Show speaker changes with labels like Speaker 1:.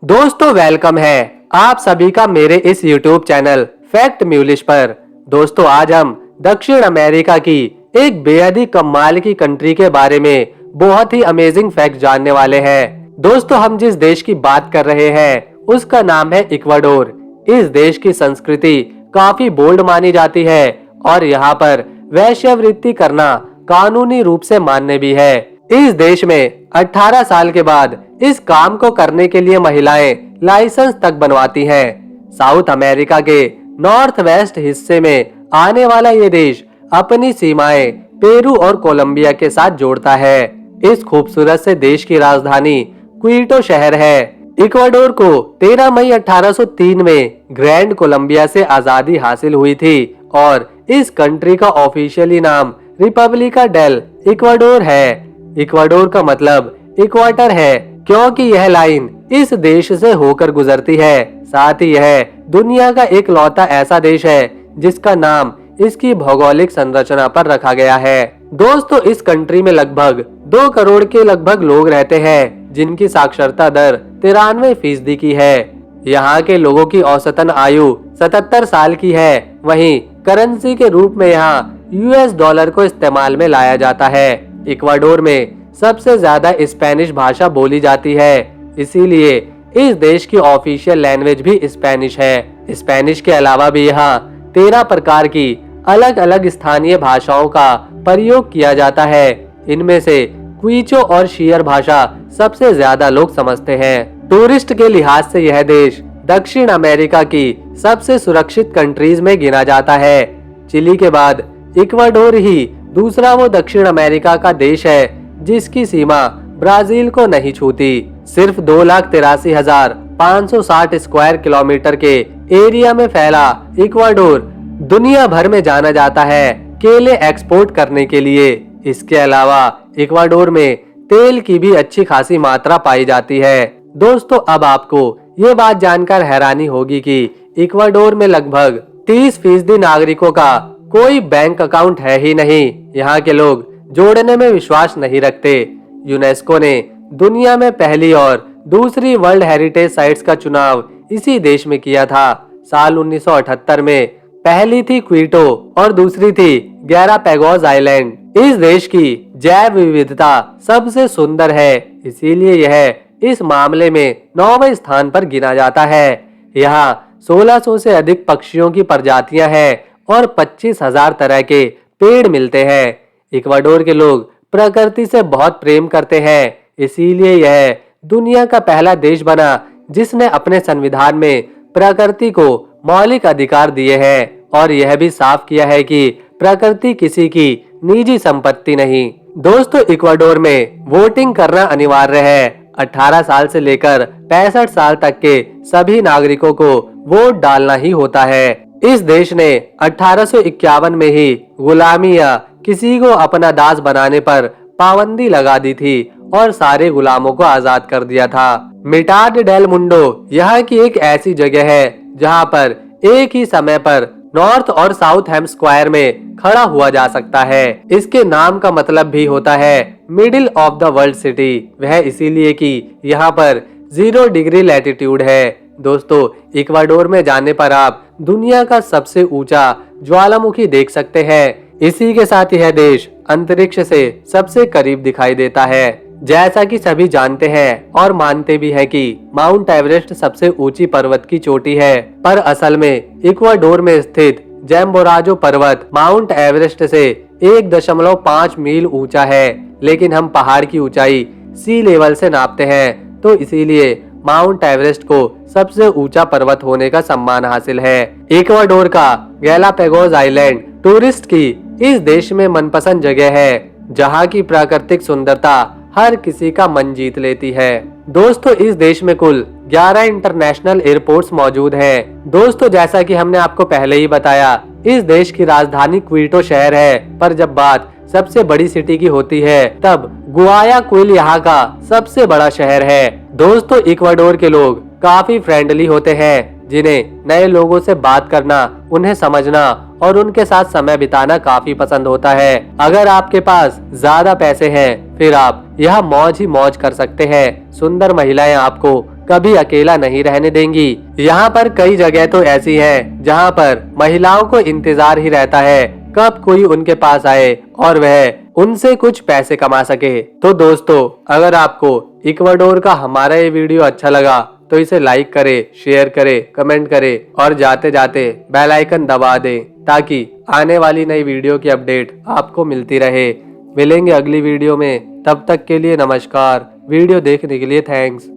Speaker 1: दोस्तों वेलकम है आप सभी का मेरे इस YouTube चैनल फैक्ट म्यूलिश पर। दोस्तों आज हम दक्षिण अमेरिका की एक बेहद ही कमाल की कंट्री के बारे में बहुत ही अमेजिंग फैक्ट जानने वाले हैं। दोस्तों हम जिस देश की बात कर रहे हैं उसका नाम है इक्वाडोर। इस देश की संस्कृति काफी बोल्ड मानी जाती है और यहाँ पर वेश्यावृत्ति करना कानूनी रूप से मान्य भी है। इस देश में 18 साल के बाद इस काम को करने के लिए महिलाएं लाइसेंस तक बनवाती हैं। साउथ अमेरिका के नॉर्थ वेस्ट हिस्से में आने वाला ये देश अपनी सीमाएं पेरू और कोलंबिया के साथ जोड़ता है। इस खूबसूरत से देश की राजधानी क्विटो शहर है। इक्वाडोर को 13 मई 1803 में ग्रैंड कोलंबिया से आजादी हासिल हुई थी और इस कंट्री का ऑफिशियली नाम रिपब्लिका डेल इक्वाडोर है। इक्वाडोर का मतलब इक्वाटर है क्योंकि यह लाइन इस देश से होकर गुजरती है। साथ ही यह दुनिया का इकलौता ऐसा देश है जिसका नाम इसकी भौगोलिक संरचना पर रखा गया है। दोस्तों इस कंट्री में लगभग 2 करोड़ के लगभग लोग रहते हैं जिनकी साक्षरता दर 93% की है। यहाँ के लोगों की औसतन आयु 77 साल की है। वहीं करेंसी के रूप में यहाँ US डॉलर को इस्तेमाल में लाया जाता है। इक्वाडोर में सबसे ज्यादा स्पेनिश भाषा बोली जाती है, इसीलिए इस देश की ऑफिशियल लैंग्वेज भी स्पेनिश है। स्पेनिश के अलावा भी यहाँ 13 प्रकार की अलग अलग स्थानीय भाषाओं का प्रयोग किया जाता है। इनमें से क्विचो और शियर भाषा सबसे ज्यादा लोग समझते हैं। टूरिस्ट के लिहाज से यह देश दक्षिण अमेरिका की सबसे सुरक्षित कंट्रीज में गिना जाता है। चिली के बाद इक्वाडोर ही दूसरा वो दक्षिण अमेरिका का देश है जिसकी सीमा ब्राजील को नहीं छूती। सिर्फ 2,83,560 स्क्वायर किलोमीटर के एरिया में फैला इक्वाडोर दुनिया भर में जाना जाता है केले एक्सपोर्ट करने के लिए। इसके अलावा इक्वाडोर में तेल की भी अच्छी खासी मात्रा पाई जाती है। दोस्तों अब आपको ये बात जानकर हैरानी होगी कि इक्वाडोर में लगभग 30% नागरिकों का कोई बैंक अकाउंट है ही नहीं। यहाँ के लोग जोड़ने में विश्वास नहीं रखते। यूनेस्को ने दुनिया में पहली और दूसरी वर्ल्ड हेरिटेज साइट्स का चुनाव इसी देश में किया था। साल 1978 में पहली थी क्विटो और दूसरी थी गैलापागोस आइलैंड। इस देश की जैव विविधता सबसे सुंदर है, इसीलिए यह इस मामले में 9वें स्थान पर गिना जाता है। यहाँ 1600 से अधिक पक्षियों की प्रजातियां हैं और 25,000 तरह के पेड़ मिलते हैं। इक्वाडोर के लोग प्रकृति से बहुत प्रेम करते हैं, इसीलिए यह दुनिया का पहला देश बना जिसने अपने संविधान में प्रकृति को मौलिक अधिकार दिए हैं और यह भी साफ किया है कि प्रकृति किसी की निजी संपत्ति नहीं। दोस्तों इक्वाडोर में वोटिंग करना अनिवार्य है। 18 साल से लेकर 65 साल तक के सभी नागरिकों को वोट डालना ही होता है। इस देश ने 1851 में ही गुलामी या किसी को अपना दास बनाने पर पाबंदी लगा दी थी और सारे गुलामों को आजाद कर दिया था। मिटाड डेल मुंडो यहाँ की एक ऐसी जगह है जहाँ पर एक ही समय पर नॉर्थ और साउथ हैम स्क्वायर में खड़ा हुआ जा सकता है। इसके नाम का मतलब भी होता है middle of the world city. वह इसीलिए कि यहाँ पर 0 डिग्री लैटिट्यूड है। दोस्तों इक्वाडोर में जाने पर आप दुनिया का सबसे ऊंचा ज्वालामुखी देख सकते हैं। इसी के साथ यह देश अंतरिक्ष से सबसे करीब दिखाई देता है। जैसा कि सभी जानते हैं और मानते भी हैं कि माउंट एवरेस्ट सबसे ऊंची पर्वत की चोटी है, पर असल में इक्वाडोर में स्थित जैम्बोराजो पर्वत माउंट एवरेस्ट से 1.5 मील ऊंचा है। लेकिन हम पहाड़ की ऊंचाई सी लेवल से नापते हैं, तो इसीलिए माउंट एवरेस्ट को सबसे ऊंचा पर्वत होने का सम्मान हासिल है। इक्वाडोर का गैलापागोस आइलैंड टूरिस्ट की इस देश में मनपसंद जगह है, जहां की प्राकृतिक सुंदरता हर किसी का मन जीत लेती है। दोस्तों इस देश में कुल 11 इंटरनेशनल एयरपोर्ट्स मौजूद हैं। दोस्तों जैसा कि हमने आपको पहले ही बताया, इस देश की राजधानी क्विटो शहर है, पर जब बात सबसे बड़ी सिटी की होती है तब गुआयाक्विल यहाँ का सबसे बड़ा शहर है। दोस्तों इक्वाडोर के लोग काफी फ्रेंडली होते हैं, जिन्हें नए लोगों से बात करना, उन्हें समझना और उनके साथ समय बिताना काफी पसंद होता है। अगर आपके पास ज्यादा पैसे हैं फिर आप यहाँ मौज ही मौज कर सकते हैं। सुंदर महिलाएं आपको कभी अकेला नहीं रहने देंगी। यहाँ पर कई जगह तो ऐसी हैं जहाँ पर महिलाओं को इंतजार ही रहता है कब कोई उनके पास आए और वह उनसे कुछ पैसे कमा सके। तो दोस्तों, अगर आपको इक्वाडोर का हमारा ये वीडियो अच्छा लगा तो इसे लाइक करे, शेयर करे, कमेंट करे और जाते जाते बेल आइकन दबा दें ताकि आने वाली नई वीडियो की अपडेट आपको मिलती रहे। मिलेंगे अगली वीडियो में, तब तक के लिए नमस्कार। वीडियो देखने के लिए थैंक्स।